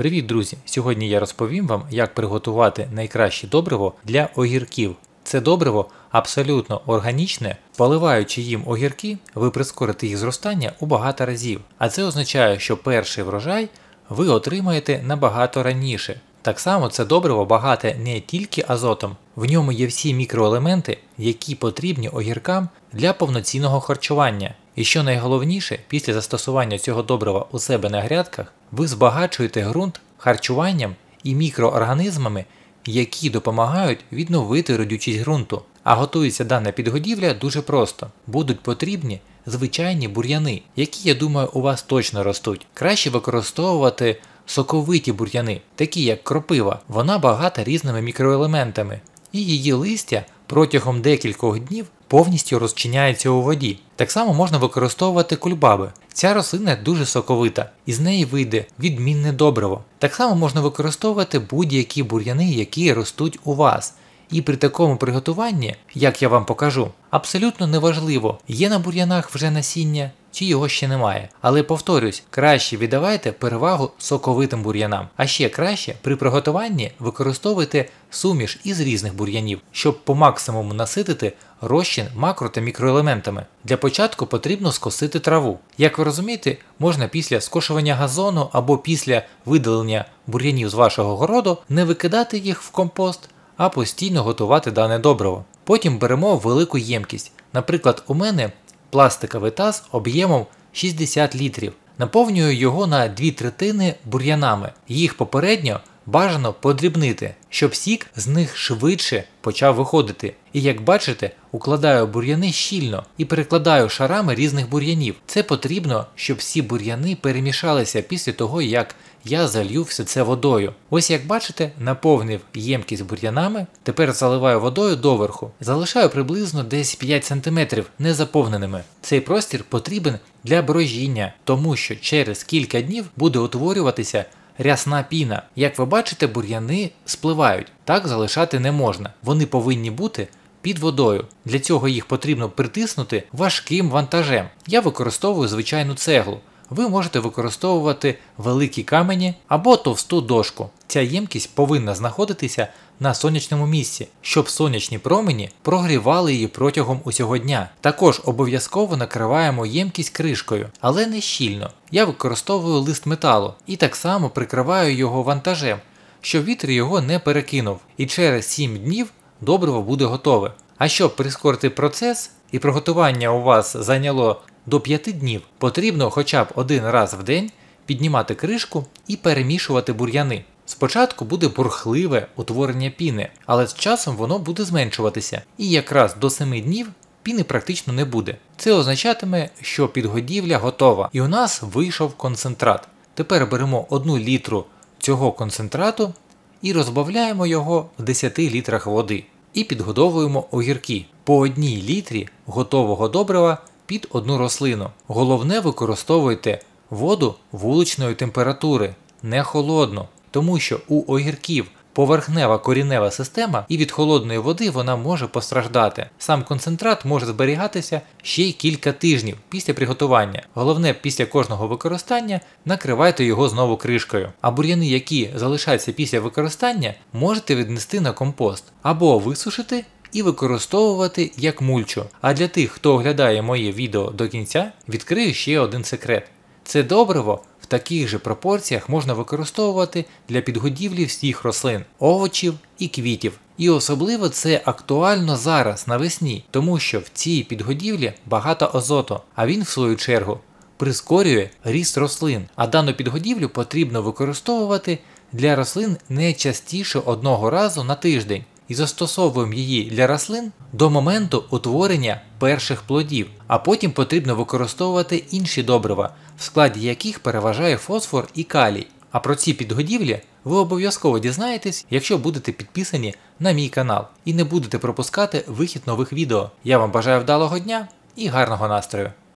Привіт, друзі! Сьогодні я розповім вам, як приготувати найкраще добриво для огірків. Це добриво абсолютно органічне, поливаючи їм огірки, ви прискорите їх зростання у багато разів. А це означає, що перший врожай ви отримаєте набагато раніше. Так само це добриво багате не тільки азотом, в ньому є всі мікроелементи, які потрібні огіркам для повноцінного харчування. І що найголовніше, після застосування цього добрива у себе на грядках, ви збагачуєте ґрунт харчуванням і мікроорганізмами, які допомагають відновити родючість ґрунту. А готується дана підгодівля дуже просто. Будуть потрібні звичайні бур'яни, які, я думаю, у вас точно ростуть. Краще використовувати соковиті бур'яни, такі як кропива. Вона багата різними мікроелементами, і її листя протягом декількох днів повністю розчиняється у воді. Так само можна використовувати кульбаби. Ця рослина дуже соковита, і з неї вийде відмінне добриво. Так само можна використовувати будь-які бур'яни, які ростуть у вас. І при такому приготуванні, як я вам покажу, абсолютно неважливо, є на бур'янах вже насіння, чи його ще немає. Але повторюсь, краще віддавайте перевагу соковитим бур'янам. А ще краще при приготуванні використовуйте суміш із різних бур'янів, щоб по максимуму наситити розчин макро та мікроелементами. Для початку потрібно скосити траву. Як ви розумієте, можна після скошування газону або після видалення бур'янів з вашого городу не викидати їх в компост, а постійно готувати дане добриво. Потім беремо велику ємкість. Наприклад, у мене пластиковий таз об'ємом 60 літрів. Наповнюю його на 2/3 бур'янами. Їх попередньо бажано подрібнити, щоб сік з них швидше почав виходити. І як бачите, укладаю бур'яни щільно і перекладаю шарами різних бур'янів. Це потрібно, щоб всі бур'яни перемішалися після того, як я залью все це водою. Ось як бачите, наповнив ємкість бур'янами, тепер заливаю водою доверху. Залишаю приблизно десь 5 см незаповненими. Цей простір потрібен для брожіння, тому що через кілька днів буде утворюватися рясна піна. Як ви бачите, бур'яни спливають. Так залишати не можна. Вони повинні бути під водою. Для цього їх потрібно притиснути важким вантажем. Я використовую звичайну цеглу. Ви можете використовувати великі камені або товсту дошку. Ця ємкість повинна знаходитися на сонячному місці, щоб сонячні промені прогрівали її протягом усього дня. Також обов'язково накриваємо ємкість кришкою, але не щільно. Я використовую лист металу і так само прикриваю його вантажем, щоб вітер його не перекинув. І через 7 днів добриво буде готове. А щоб прискорити процес і приготування у вас зайняло до 5 днів, потрібно хоча б один раз в день піднімати кришку і перемішувати бур'яни. Спочатку буде бурхливе утворення піни, але з часом воно буде зменшуватися. І якраз до 7 днів піни практично не буде. Це означатиме, що підгодівля готова і у нас вийшов концентрат. Тепер беремо 1 літру цього концентрату і розбавляємо його в 10 літрах води. І підгодовуємо огірки по 1 літрі готового добрива під одну рослину. Головне, використовуйте воду вуличної температури, не холодну, тому що у огірків поверхнева корінева система і від холодної води вона може постраждати. Сам концентрат може зберігатися ще й кілька тижнів після приготування. Головне, після кожного використання накривайте його знову кришкою. А бур'яни, які залишаються після використання, можете віднести на компост або висушити і використовувати як мульчу. А для тих, хто оглядає моє відео до кінця, відкрию ще один секрет. Це добриво в таких же пропорціях можна використовувати для підгодівлі всіх рослин, овочів і квітів. І особливо це актуально зараз, навесні, тому що в цій підгодівлі багато азоту, а він в свою чергу прискорює ріст рослин. А дану підгодівлю потрібно використовувати для рослин не частіше 1 разу на тиждень. І застосовуємо її для рослин до моменту утворення перших плодів, а потім потрібно використовувати інші добрива, в складі яких переважає фосфор і калій. А про ці підгодівлі ви обов'язково дізнаєтесь, якщо будете підписані на мій канал і не будете пропускати вихід нових відео. Я вам бажаю вдалого дня і гарного настрою!